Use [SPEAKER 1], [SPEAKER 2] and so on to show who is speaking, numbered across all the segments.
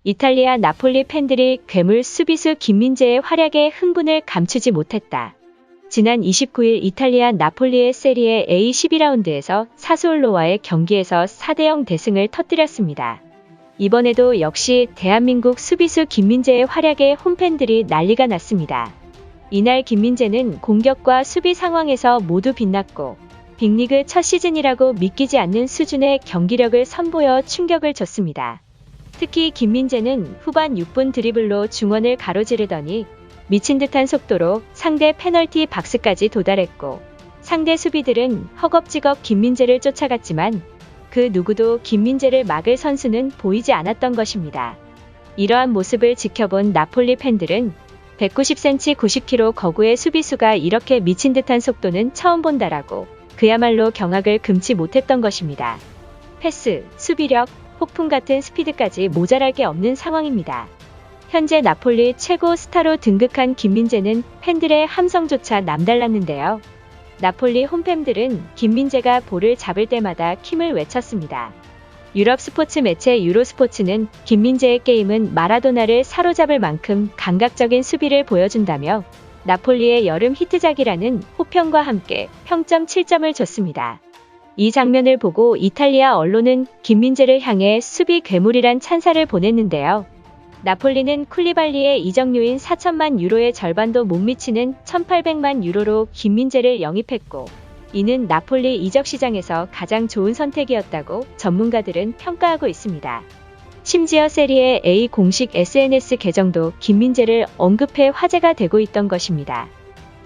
[SPEAKER 1] 이탈리아 나폴리 팬들이 괴물 수비수 김민재의 활약에 흥분을 감추지 못했다. 지난 29일 이탈리아 나폴리의 세리에 A 12라운드에서 사수올로와의 경기에서 4대0 대승을 터뜨렸습니다. 이번에도 역시 대한민국 수비수 김민재의 활약에 홈팬들이 난리가 났습니다. 이날 김민재는 공격과 수비 상황에서 모두 빛났고 빅리그 첫 시즌이라고 믿기지 않는 수준의 경기력을 선보여 충격을 줬습니다. 특히 김민재는 후반 6분 드리블로 중원을 가로지르더니 미친 듯한 속도로 상대 페널티 박스까지 도달했고 상대 수비들은 허겁지겁 김민재를 쫓아갔지만 그 누구도 김민재를 막을 선수는 보이지 않았던 것입니다. 이러한 모습을 지켜본 나폴리 팬들은 190cm 90kg 거구의 수비수가 이렇게 미친 듯한 속도는 처음 본다라고 그야말로 경악을 금치 못했던 것입니다. 패스, 수비력, 폭풍 같은 스피드까지 모자랄 게 없는 상황입니다. 현재 나폴리 최고 스타로 등극한 김민재는 팬들의 함성조차 남달랐는데요. 나폴리 홈팬들은 김민재가 볼을 잡을 때마다 킴을 외쳤습니다. 유럽 스포츠 매체 유로스포츠는 김민재의 게임은 마라도나를 사로잡을 만큼 감각적인 수비를 보여준다며 나폴리의 여름 히트작이라는 호평과 함께 평점 7점을 줬습니다. 이 장면을 보고 이탈리아 언론은 김민재를 향해 수비 괴물이란 찬사를 보냈는데요. 나폴리는 쿨리발리의 이적료인 4천만 유로의 절반도 못 미치는 1,800만 유로로 김민재를 영입했고 이는 나폴리 이적 시장에서 가장 좋은 선택이었다고 전문가들은 평가하고 있습니다. 심지어 세리에 A 공식 SNS 계정도 김민재를 언급해 화제가 되고 있던 것입니다.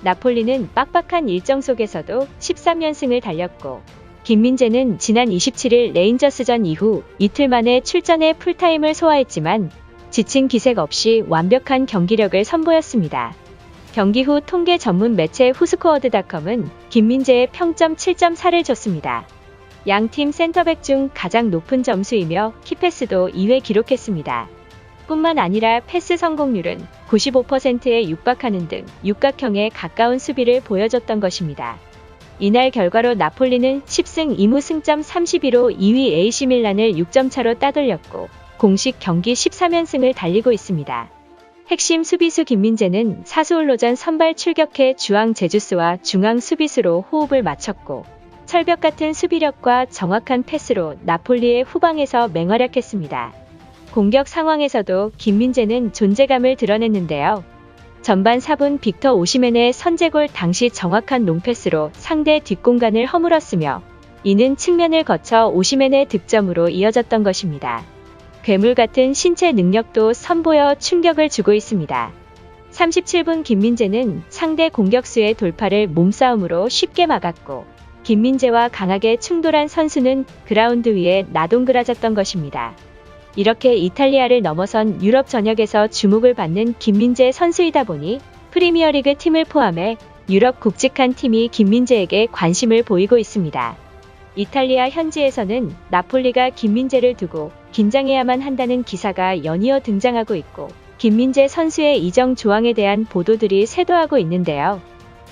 [SPEAKER 1] 나폴리는 빡빡한 일정 속에서도 13연승을 달렸고 김민재는 지난 27일 레인저스전 이후 이틀 만에 출전해 풀타임을 소화했지만 지친 기색 없이 완벽한 경기력을 선보였습니다. 경기 후 통계 전문 매체 후스코어드닷컴은 김민재의 평점 7.4를 줬습니다. 양팀 센터백 중 가장 높은 점수이며 키패스도 2회 기록했습니다. 뿐만 아니라 패스 성공률은 95%에 육박하는 등 육각형에 가까운 수비를 보여줬던 것입니다. 이날 결과로 나폴리는 10승 2무 승점 32로 2위 AC밀란을 6점 차로 따돌렸고 공식 경기 13연승을 달리고 있습니다. 핵심 수비수 김민재는 사수올로전 선발 출격해 주앙 제주스와 중앙 수비수로 호흡을 맞췄고 철벽 같은 수비력과 정확한 패스로 나폴리의 후방에서 맹활약했습니다. 공격 상황에서도 김민재는 존재감을 드러냈는데요. 전반 4분 빅터 오시멘의 선제골 당시 정확한 롱패스로 상대 뒷공간을 허물었으며 이는 측면을 거쳐 오시멘의 득점으로 이어졌던 것입니다. 괴물 같은 신체 능력도 선보여 충격을 주고 있습니다. 37분 김민재는 상대 공격수의 돌파를 몸싸움으로 쉽게 막았고 김민재와 강하게 충돌한 선수는 그라운드 위에 나동그라졌던 것입니다. 이렇게 이탈리아를 넘어선 유럽 전역에서 주목을 받는 김민재 선수이다 보니 프리미어리그 팀을 포함해 유럽 굵직한 팀이 김민재에게 관심을 보이고 있습니다. 이탈리아 현지에서는 나폴리가 김민재를 두고 긴장해야만 한다는 기사가 연이어 등장하고 있고 김민재 선수의 이적 조항에 대한 보도들이 쇄도하고 있는데요.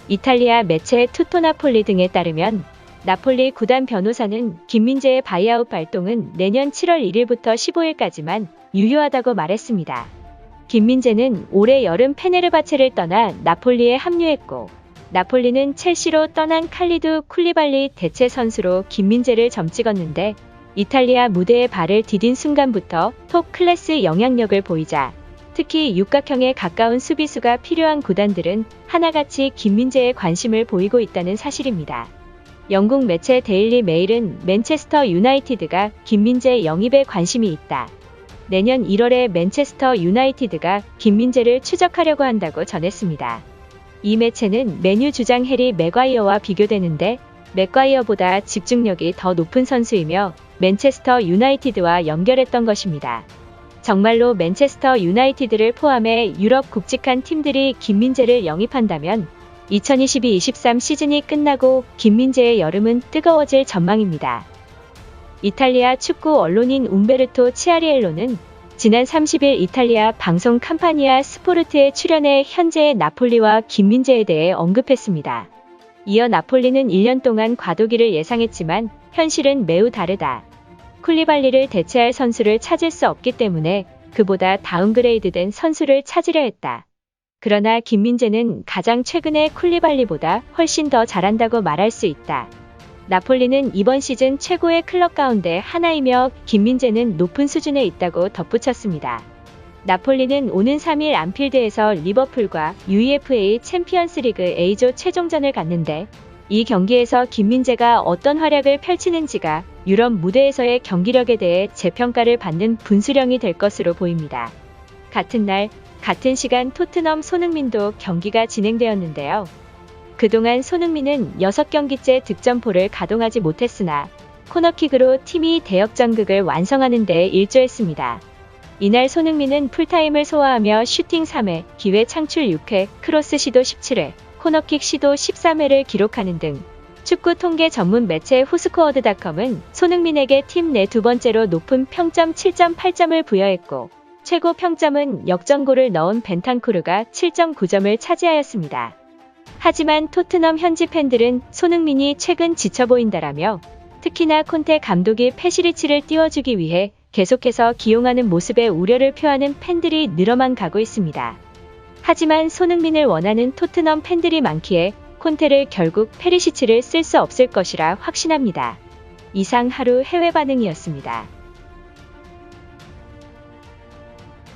[SPEAKER 1] 이탈리아 매체 투토나폴리 등에 따르면 나폴리 구단 변호사는 김민재의 바이아웃 발동은 내년 7월 1일부터 15일까지만 유효하다고 말했습니다. 김민재는 올해 여름 페네르바체를 떠나 나폴리에 합류했고 나폴리는 첼시로 떠난 칼리두 쿨리발리 대체 선수로 김민재를 점찍었는데 이탈리아 무대에 발을 디딘 순간부터 톱 클래스 영향력을 보이자 특히 육각형에 가까운 수비수가 필요한 구단들은 하나같이 김민재에 관심을 보이고 있다는 사실입니다. 영국 매체 데일리 메일은 맨체스터 유나이티드가 김민재 영입에 관심이 있다. 내년 1월에 맨체스터 유나이티드가 김민재를 추적하려고 한다고 전했습니다. 이 매체는 맨유 주장 해리 맥과이어와 비교되는데 맥과이어보다 집중력이 더 높은 선수이며 맨체스터 유나이티드와 연결했던 것입니다. 정말로 맨체스터 유나이티드를 포함해 유럽 굵직한 팀들이 김민재를 영입한다면 2022-23 시즌이 끝나고 김민재의 여름은 뜨거워질 전망입니다. 이탈리아 축구 언론인 움베르토 치아리엘로는 지난 30일 이탈리아 방송 캄파니아 스포르트에 출연해 현재의 나폴리와 김민재에 대해 언급했습니다. 이어 나폴리는 1년 동안 과도기를 예상했지만 현실은 매우 다르다. 쿨리발리를 대체할 선수를 찾을 수 없기 때문에 그보다 다운그레이드된 선수를 찾으려 했다. 그러나 김민재는 가장 최근의 쿨리발리보다 훨씬 더 잘한다고 말할 수 있다. 나폴리는 이번 시즌 최고의 클럽 가운데 하나이며 김민재는 높은 수준에 있다고 덧붙였습니다. 나폴리는 오는 3일 안필드에서 리버풀과 UEFA 챔피언스리그 A조 최종전을 갖는데 이 경기에서 김민재가 어떤 활약을 펼치는지가 유럽 무대에서의 경기력에 대해 재평가를 받는 분수령이 될 것으로 보입니다. 같은 날, 같은 시간 토트넘 손흥민도 경기가 진행되었는데요. 그동안 손흥민은 6경기째 득점포를 가동하지 못했으나 코너킥으로 팀이 대역전극을 완성하는 데 일조했습니다. 이날 손흥민은 풀타임을 소화하며 슈팅 3회, 기회 창출 6회, 크로스 시도 17회, 코너킥 시도 13회를 기록하는 등 축구 통계 전문 매체 후스코어드닷컴은 손흥민에게 팀 내 두 번째로 높은 평점 7.8점을 부여했고 최고 평점은 역전골을 넣은 벤탄쿠르가 7.9점을 차지하였습니다. 하지만 토트넘 현지 팬들은 손흥민이 최근 지쳐 보인다라며 특히나 콘테 감독이 페시리치를 띄워주기 위해 계속해서 기용하는 모습에 우려를 표하는 팬들이 늘어만 가고 있습니다. 하지만 손흥민을 원하는 토트넘 팬들이 많기에 콘테를 결국 페리시치를 쓸 수 없을 것이라 확신합니다. 이상 하루 해외 반응이었습니다.